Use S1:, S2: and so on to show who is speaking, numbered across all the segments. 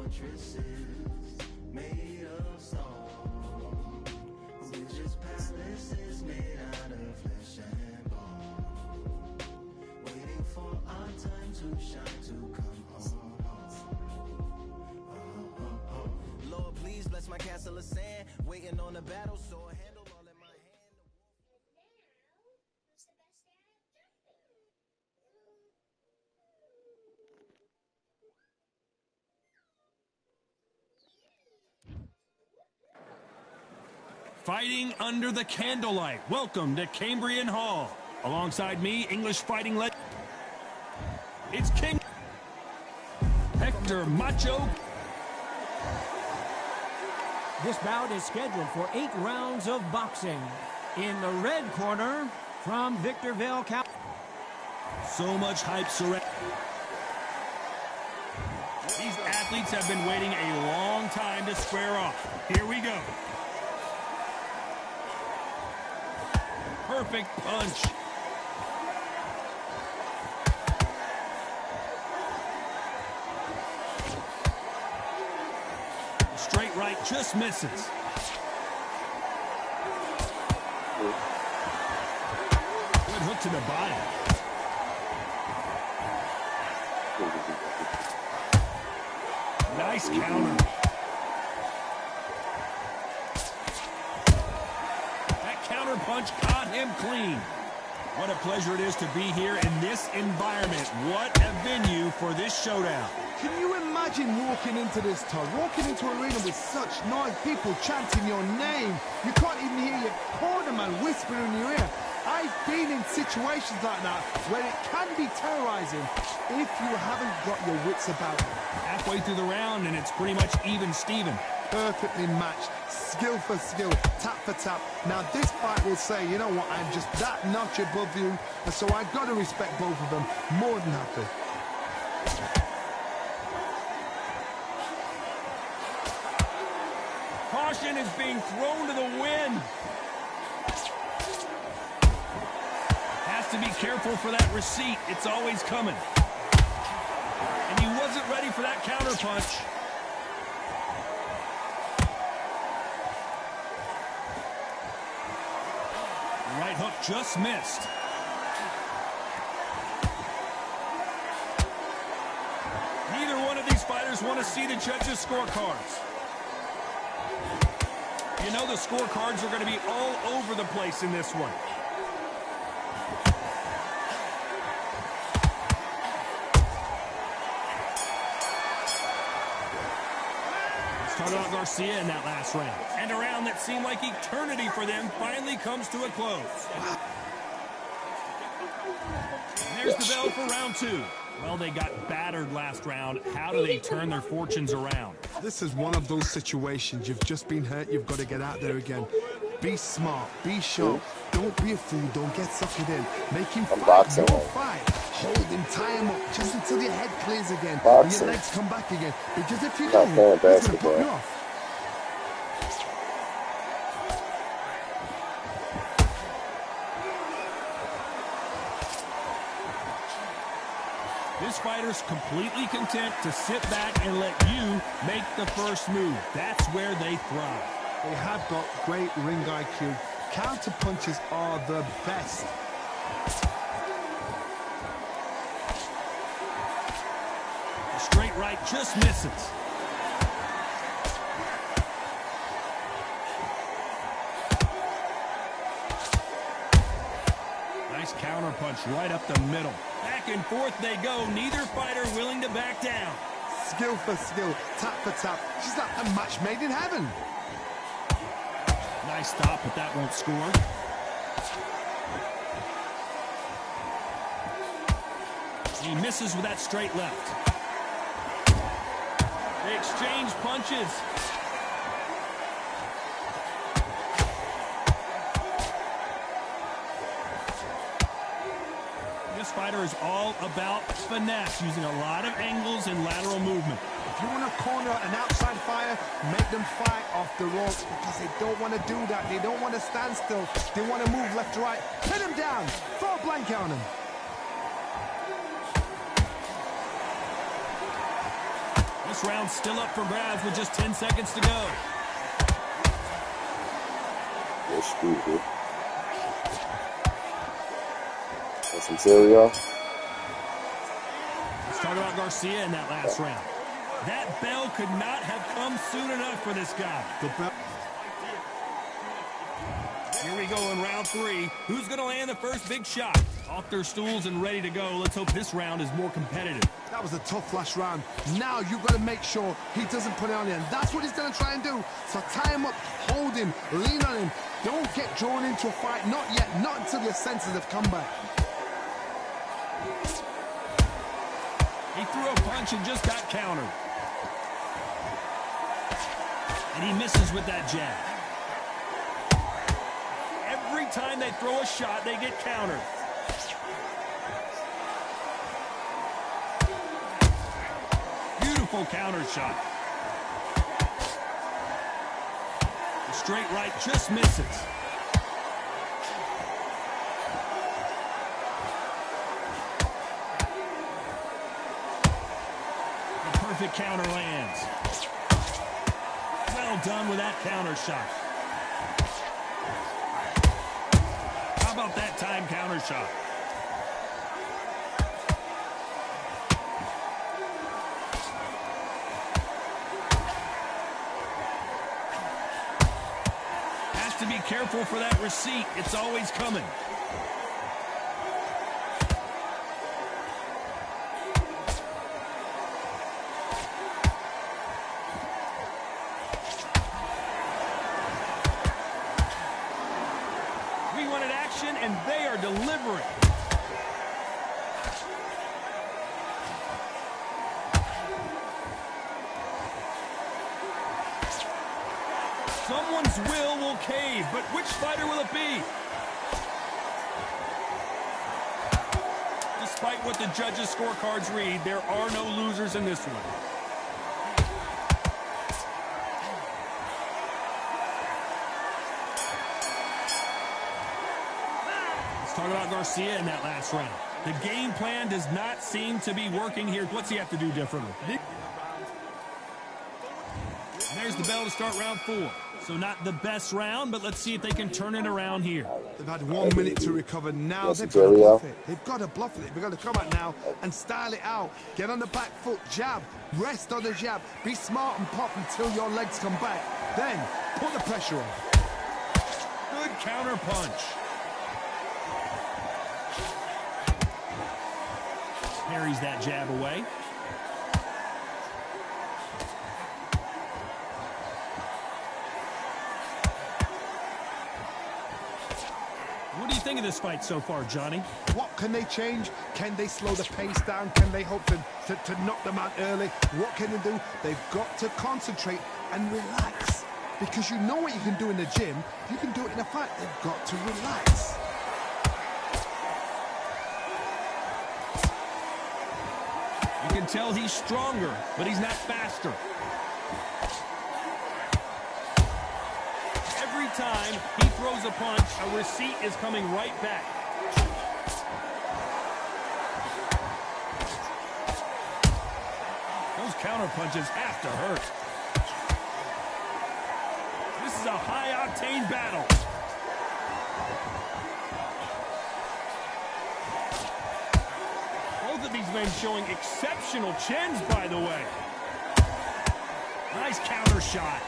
S1: fortresses made of stone. We're just palaces made out of flesh and bone, waiting for our time to shine, to come home. Lord, please bless my castle of sand, waiting on the battle, so a handle all in my hand.
S2: Fighting under the candlelight. Welcome to Cambrian Hall. Alongside me, English fighting legend. It's King Hector Macho.
S3: This bout is scheduled for 8 rounds of boxing. In the red corner, from Victorville, California.
S2: So much hype surrounding. These athletes have been waiting a long time to square off. Here we go. Perfect punch. Straight right just misses. Good hook to the body. Nice counter. That counter punch caught him clean. What a pleasure it is to be here in this environment. What a venue for this showdown.
S4: Can you imagine walking into this, Todd? Walking into an arena with such noise, people chanting your name. You can't even hear your cornerman whispering in your ear. I've been in situations like that where it can be terrorizing if you haven't got your wits about.
S2: Halfway through the round, and it's pretty much even Steven.
S4: Perfectly matched, skill for skill, tap for tap. Now this fight will say, you know what, I'm just that notch above you, and so I've got to respect both of them more than happy.
S2: Caution is being thrown to the wind. Has to be careful for that receipt. It's always coming. And he wasn't ready for that counter punch. Right hook just missed. Neither one of these fighters want to see the judges' scorecards. You know the scorecards are going to be all over the place in this one. Started out Garcia in that last round. And a round that seemed like eternity for them finally comes to a close. And there's the bell for round 2. Well, they got battered last round. How do they turn their fortunes around?
S4: This is one of those situations. You've just been hurt. You've got to get out there again. Be smart. Be sharp. Don't be a fool. Don't get suckered in. Make him fight. Don't fight. Hold him. Tie him up just until your head clears again. And your legs come back again. Because if you don't, he's going to put you off.
S2: This fighter's completely content to sit back and let you make the first move. That's where they thrive.
S4: They have got great ring IQ. Counter punches are the best.
S2: The straight right just misses. Nice counter punch right up the middle. Back and forth they go. Neither fighter willing to back down.
S4: Skill for skill, tap for tap. She's like a match made in heaven.
S2: Nice stop, but that won't score. He misses with that straight left. They exchange punches. This fighter is all about finesse, using a lot of angles and lateral movement.
S4: If you want to corner an outside fighter, make them fight off the ropes because they don't want to do that. They don't want to stand still. They want to move left to right. Pin him down. Throw a blanket on him.
S2: This This round's still up for grabs with just 10 seconds to go.
S5: You're screwed, dude. Got some cereal.
S2: Let's talk about Garcia in that last round. That bell could not have come soon enough for this guy.
S4: The bell.
S2: Here we go in round 3. Who's going to land the first big shot? Off their stools and ready to go. Let's hope this round is more competitive.
S4: That was a tough last round. Now you've got to make sure he doesn't put it on you. And that's what he's going to try and do. So tie him up, hold him, lean on him. Don't get drawn into a fight. Not yet. Not until your senses have come back.
S2: He threw a punch and just got countered. And he misses with that jab. Every time they throw a shot, they get countered. Beautiful counter shot. The straight right just misses. The perfect counter lands. Well done with that counter shot. How about that time counter shot? Has to be careful for that receipt. It's always coming. We wanted action, and they are delivering. Someone's will cave, but which fighter will it be? Despite what the judges' scorecards read, there are no losers in this one. Let's talk about Garcia in that last round. The game plan does not seem to be working here. What's he have to do differently? There's the bell to start round 4. So not the best round, but let's see if they can turn it around here.
S4: They've had 1 minute to recover. Now they've got to bluff it. They've got to bluff it. They've got to come out now and style it out. Get on the back foot, jab, rest on the jab. Be smart and pop until your legs come back. Then put the pressure on.
S2: Good counter punch. Parries that jab away. What do you think of this fight so far, Johnny?
S4: What can they change? Can they slow the pace down? Can they hope to knock them out early? What can they do? They've got to concentrate and relax. Because you know what you can do in the gym. You can do it in a fight. They've got to relax.
S2: You can tell he's stronger, but he's not faster. Every time he throws a punch, a receipt is coming right back. Those counter punches have to hurt. This is a high-octane battle. Both of these men showing exceptional chins, by the way. Nice counter shot.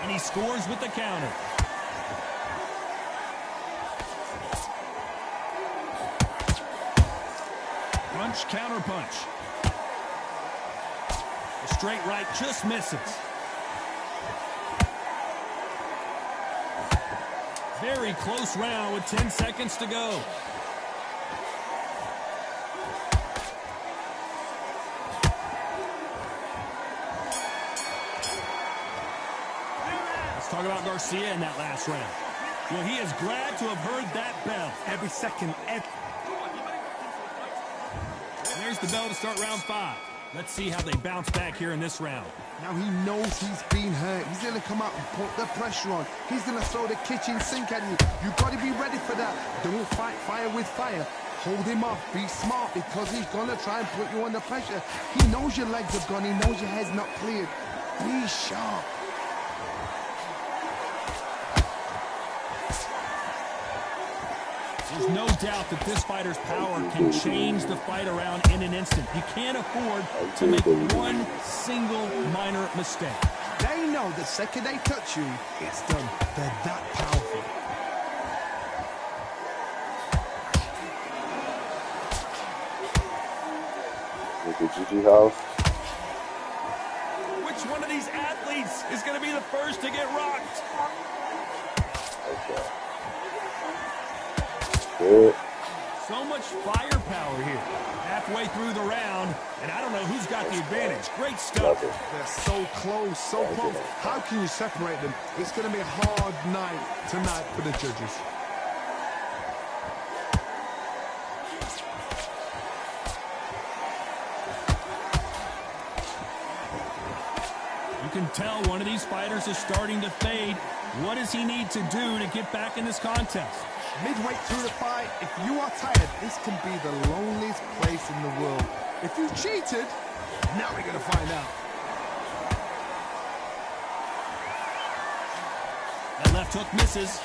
S2: And he scores with the counter. Punch, counter punch. The straight right just misses. Very close round with 10 seconds to go. Talk about Garcia in that last round. Well, he is glad to have heard that bell.
S4: Every second.
S2: There's the bell to start round 5. Let's see how they bounce back here in this round.
S4: Now he knows he's been hurt. He's going to come out and put the pressure on. He's going to throw the kitchen sink at you. You've got to be ready for that. Don't fight fire with fire. Hold him off. Be smart because he's going to try and put you under pressure. He knows your legs are gone. He knows your head's not cleared. Be sharp.
S2: There's no doubt that this fighter's power can change the fight around in an instant. You can't afford to make one single minor mistake.
S4: They know the second they touch you, it's done. They're that powerful.
S5: With the GG house.
S2: Which one of these athletes is going to be the first to get rocked?
S5: Okay. Good.
S2: So much firepower here. Halfway through the round, and I don't know who's got the advantage. Great stuff.
S4: They're so close, so close. How can you separate them? It's going to be a hard night tonight for the judges.
S2: You can tell one of these fighters is starting to fade. What does he need to do to get back in this contest?
S4: Midway through the fight, if you are tired, this can be the loneliest place in the world. If you cheated, now we're going to find out.
S2: That left hook misses.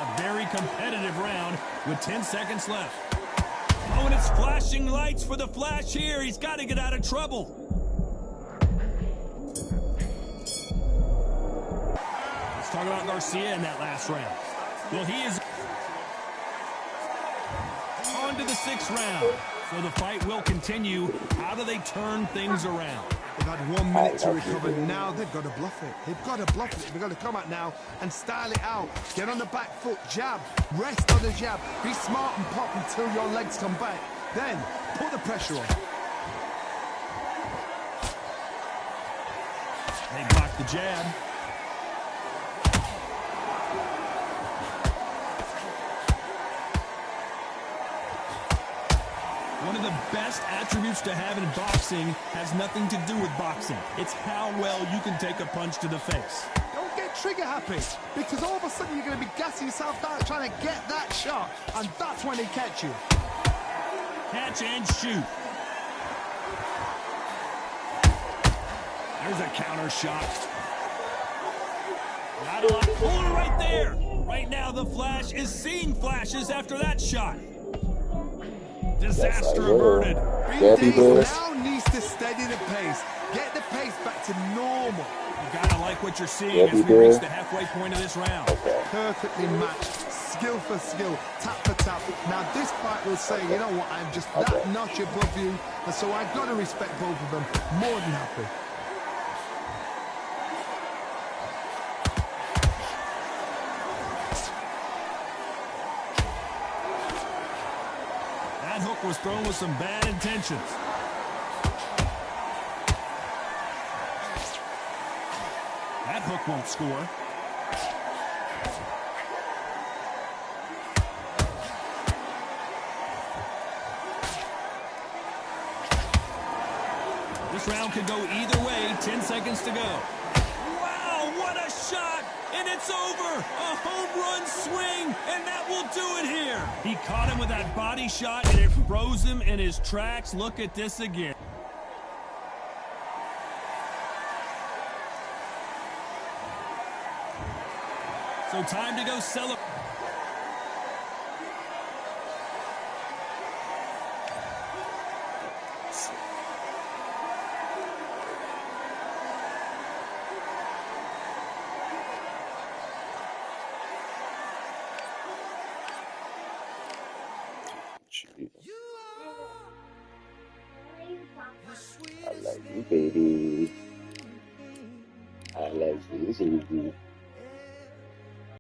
S2: A very competitive round with 10 seconds left. Oh, and it's flashing lights for the Flash here. He's got to get out of trouble. Let's talk about Garcia in that last round. Well, he is on to the 6th round. So the fight will continue. How do they turn things around?
S4: They've had 1 minute to recover. Now they've got to bluff it. They've got to bluff it. They've got to come out now and style it out. Get on the back foot, jab, rest on the jab. Be smart and pop until your legs come back. Then put the pressure on.
S2: They block the jab. One of the best attributes to have in boxing has nothing to do with boxing. It's how well you can take a punch to the face.
S4: Don't get trigger happy, because all of a sudden you're going to be gassing yourself out trying to get that shot, and that's when they catch you.
S2: Catch and shoot. There's a counter shot. Not a lot. Puller right there. Right now, the Flash is seeing flashes after that shot. Disaster averted.
S4: BD now needs to steady the pace. Get the pace back to normal.
S2: You gotta like what you're seeing as we reach the halfway point of this round.
S4: Perfectly matched. Skill for skill. Tap for tap. Now this fight will say, you know what, I'm just that notch above you. And so I've got to respect both of them. More than happy.
S2: That hook was thrown with some bad intentions. That hook won't score. This round could go either way. 10 seconds to go. Wow, what a shot! And it's over! A home run swing, and that will do it here. He caught him with that body shot, and it froze him in his tracks. Look at this again. So time to go celebrate.
S5: I love you, baby. I love you, baby.